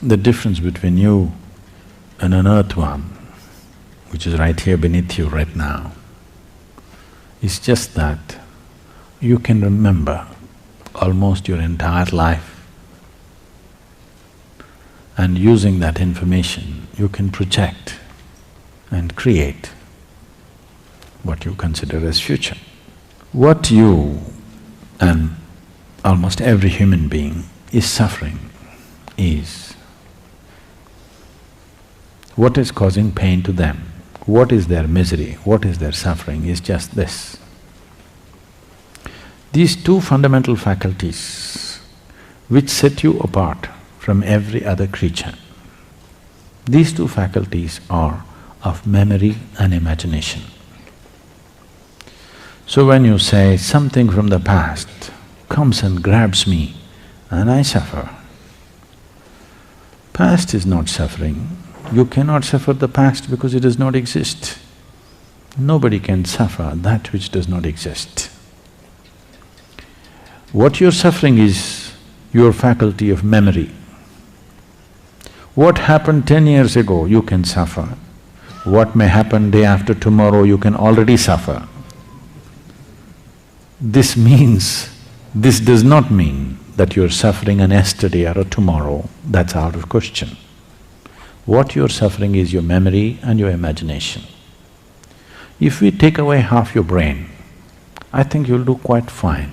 The difference between you and an earthworm, which is right here beneath you right now, is just that you can remember almost your entire life, and using that information, you can project and create what you consider as future. What you and almost every human being is suffering is what is causing pain to them, what is their misery, what is their suffering is just this. These two fundamental faculties which set you apart from every other creature, these two faculties are of memory and imagination. So when you say something from the past comes and grabs me and I suffer, past is not suffering. You cannot suffer the past because it does not exist. Nobody can suffer that which does not exist. What you're suffering is your faculty of memory. What happened 10 years ago, you can suffer. What may happen day after tomorrow, you can already suffer. This does not mean that you're suffering an yesterday or a tomorrow, that's out of question. What you're suffering is your memory and your imagination. If we take away half your brain, I think you'll do quite fine.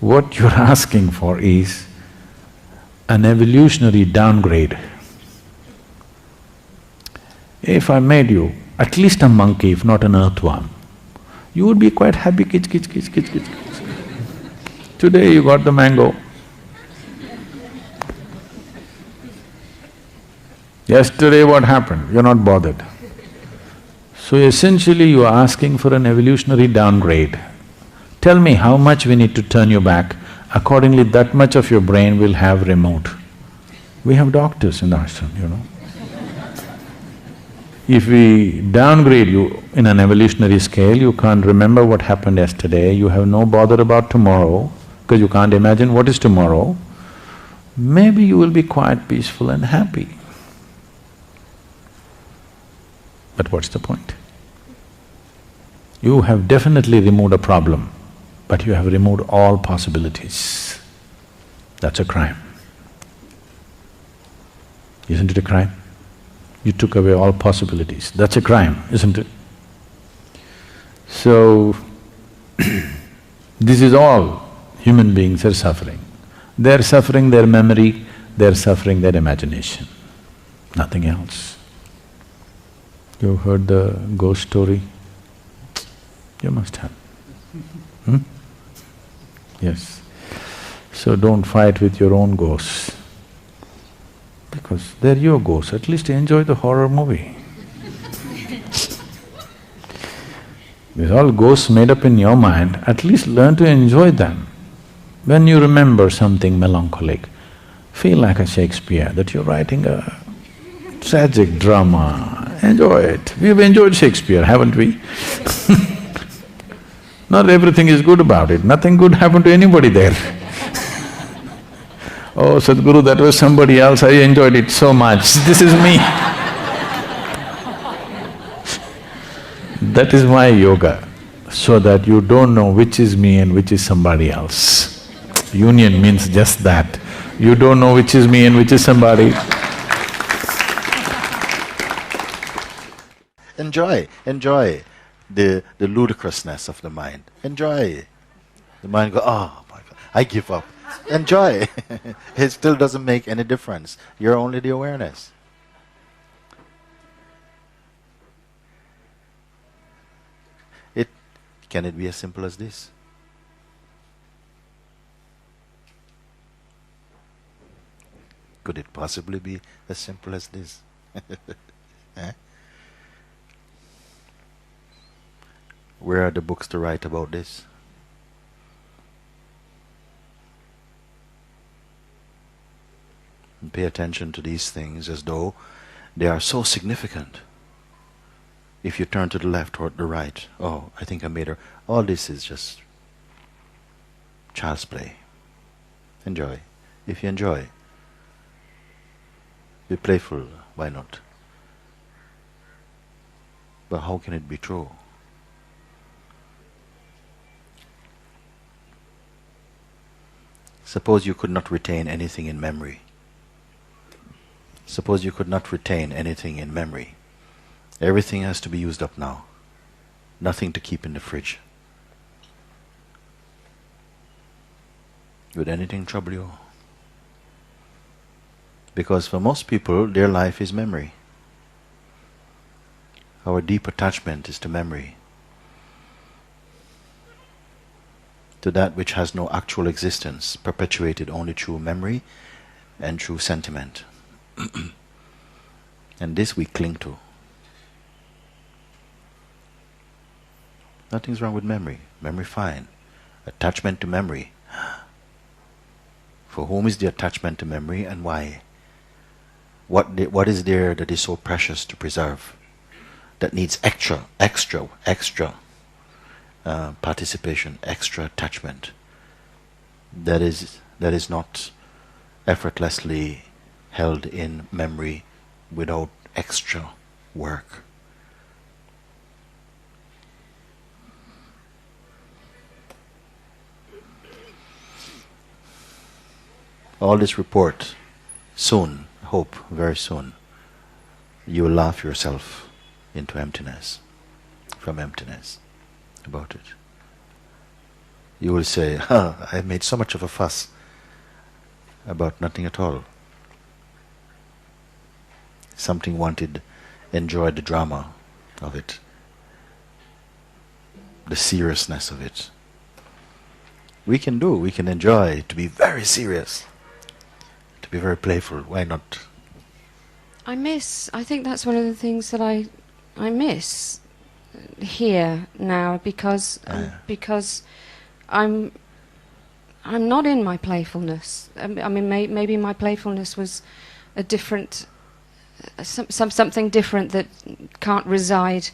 What you're asking for is an evolutionary downgrade. If I made you at least a monkey, if not an earthworm, you would be quite happy, kitch, kitch, kitch, kitch, kitch. Today you got the mango. Yesterday what happened? You're not bothered. So essentially you are asking for an evolutionary downgrade. Tell me how much we need to turn you back, accordingly that much of your brain will have remote. We have doctors in the ashram, you know. If we downgrade you in an evolutionary scale, you can't remember what happened yesterday, you have no bother about tomorrow, because you can't imagine what is tomorrow, maybe you will be quite peaceful and happy. But what's the point? You have definitely removed a problem, but you have removed all possibilities. That's a crime. Isn't it a crime? You took away all possibilities. That's a crime, isn't it? So, this is all human beings are suffering. They're suffering their memory, they're suffering their imagination, nothing else. You heard the ghost story? You must have. Yes. So don't fight with your own ghosts, because they're your ghosts, at least enjoy the horror movie. These all ghosts made up in your mind, at least learn to enjoy them. When you remember something melancholic, feel like a Shakespeare, that you're writing a tragic drama, enjoy it. We've enjoyed Shakespeare, haven't we? Not everything is good about it, nothing good happened to anybody there. Oh, Sadhguru, that was somebody else, I enjoyed it so much, this is me. That is my yoga, so that you don't know which is me and which is somebody else. Union means just that. You don't know which is me and which is somebody. Enjoy the ludicrousness of the mind. Enjoy. The mind go, oh my God, I give up. Enjoy. It still doesn't make any difference. You're only the awareness. Can it be as simple as this? Could it possibly be as simple as this? Eh? Where are the books to write about this? And pay attention to these things as though they are so significant. If you turn to the left or the right, oh, I think I made her. All this is just child's play. Enjoy. If you enjoy, be playful, why not? But how can it be true? Suppose you could not retain anything in memory. Suppose you could not retain anything in memory. Everything has to be used up now. Nothing to keep in the fridge. Would anything trouble you? Because for most people, their life is memory. Our deep attachment is to memory, to that which has no actual existence, perpetuated only through memory and through sentiment. And this we cling to. Nothing's wrong with memory. Memory fine. Attachment to memory. For whom is the attachment to memory and why? What is there that is so precious to preserve, that needs extra participation, extra attachment, that is not effortlessly held in memory without extra work? All this report, soon, I hope, very soon, you will laugh yourself into emptiness, from emptiness about it. You will say, I made so much of a fuss about nothing at all. Something wanted, enjoyed the drama of it, the seriousness of it. We can enjoy to be very serious, to be very playful. Why not? I think that's one of the things that I miss here now, because I'm not in my playfulness. I mean, maybe my playfulness was a different, something different that can't reside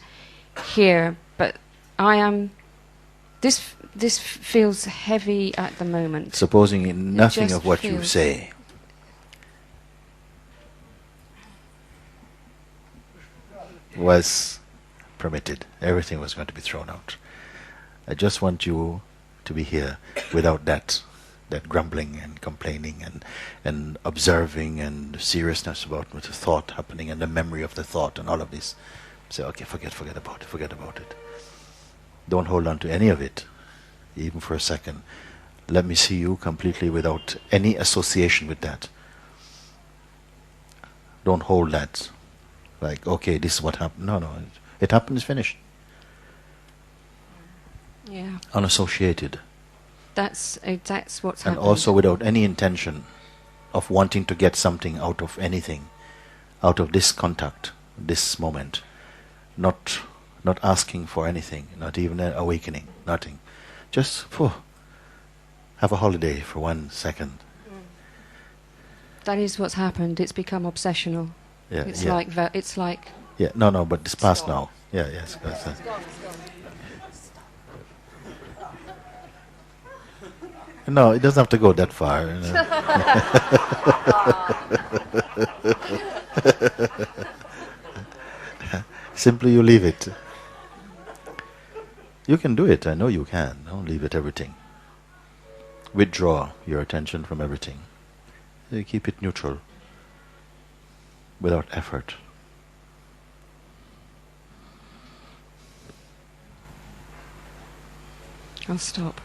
here. But I am. This feels heavy at the moment. Supposing nothing of what you say was permitted, everything was going to be thrown out. I just want you to be here without that grumbling and complaining and observing and seriousness about the thought happening and the memory of the thought and all of this. Say, okay, forget about it. Don't hold on to any of it, even for a second. Let me see you completely without any association with that. Don't hold that. Like, okay, this is what happened. No, it happened, it's finished. Yeah. Unassociated. That's what's and happened. Also without any intention of wanting to get something out of anything, out of this contact, this moment. Not asking for anything, not even an awakening, nothing. Just have a holiday for 1 second. That is what's happened. It's become obsessional. Yeah, it's yeah. like. Yeah, no, but it's past now. Yeah, yes. It's gone. No, it doesn't have to go that far. Simply you leave it. You can do it, I know you can. Don't leave it everything. Withdraw your attention from everything. You keep it neutral, without effort. I'll stop.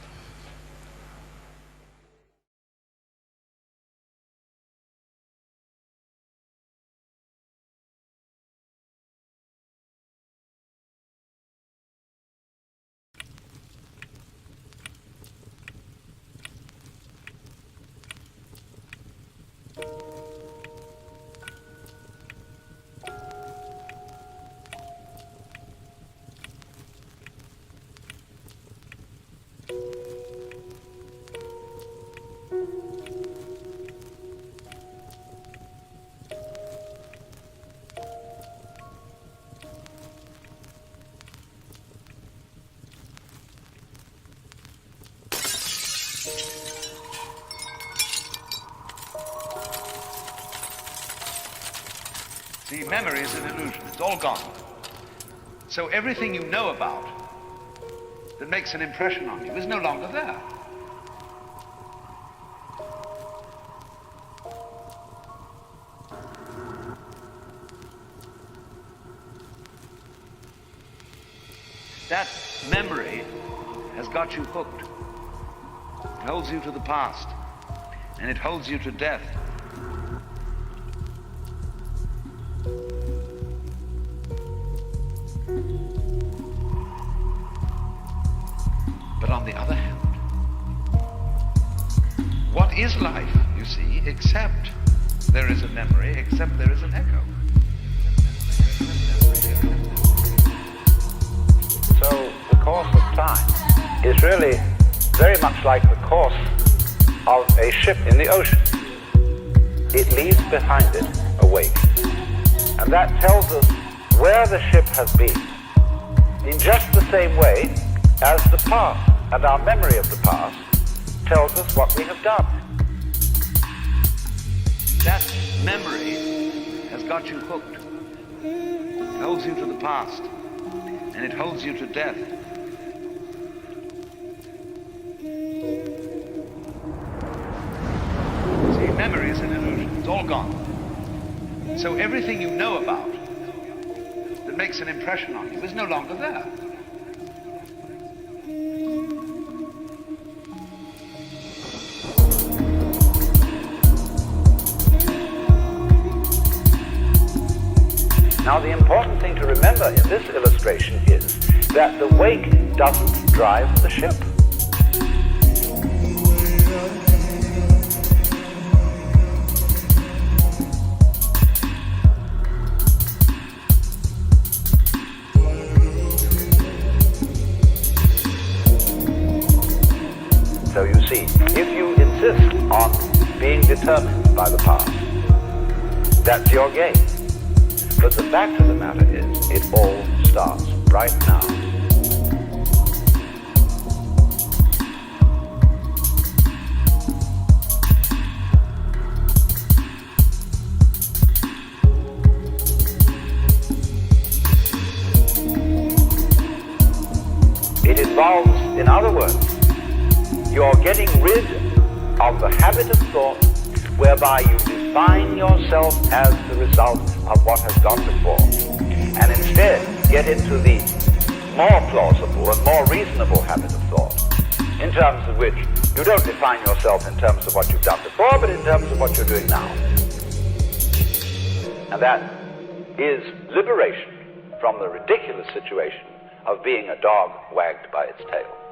See, memory is an illusion. It's all gone. So everything you know about that makes an impression on you is no longer there. That memory has got you hooked. It holds you to the past, and it holds you to death. But on the other hand, what is life, you see, except there is a memory, except there is an echo? So the course of time is really very much like the course of a ship in the ocean. It leaves behind it a wake. And that tells us where the ship has been, in just the same way as the past and our memory of the past tells us what we have done. That memory has got you hooked. It holds you to the past, and it holds you to death. See, memory is an illusion. It's all gone. So everything you know about that makes an impression on you is no longer there. Now the important thing to remember in this illustration is that the wake doesn't drive the ship. So you see, if you insist on being determined by the past, that's your game. But the fact of the matter is, it all starts right now. It involves, in other words, you're getting rid of the habit of thought whereby you define yourself as the result of what has gone before, and instead get into the more plausible and more reasonable habit of thought, in terms of which you don't define yourself in terms of what you've done before, but in terms of what you're doing now. And that is liberation from the ridiculous situation of being a dog wagged by its tail.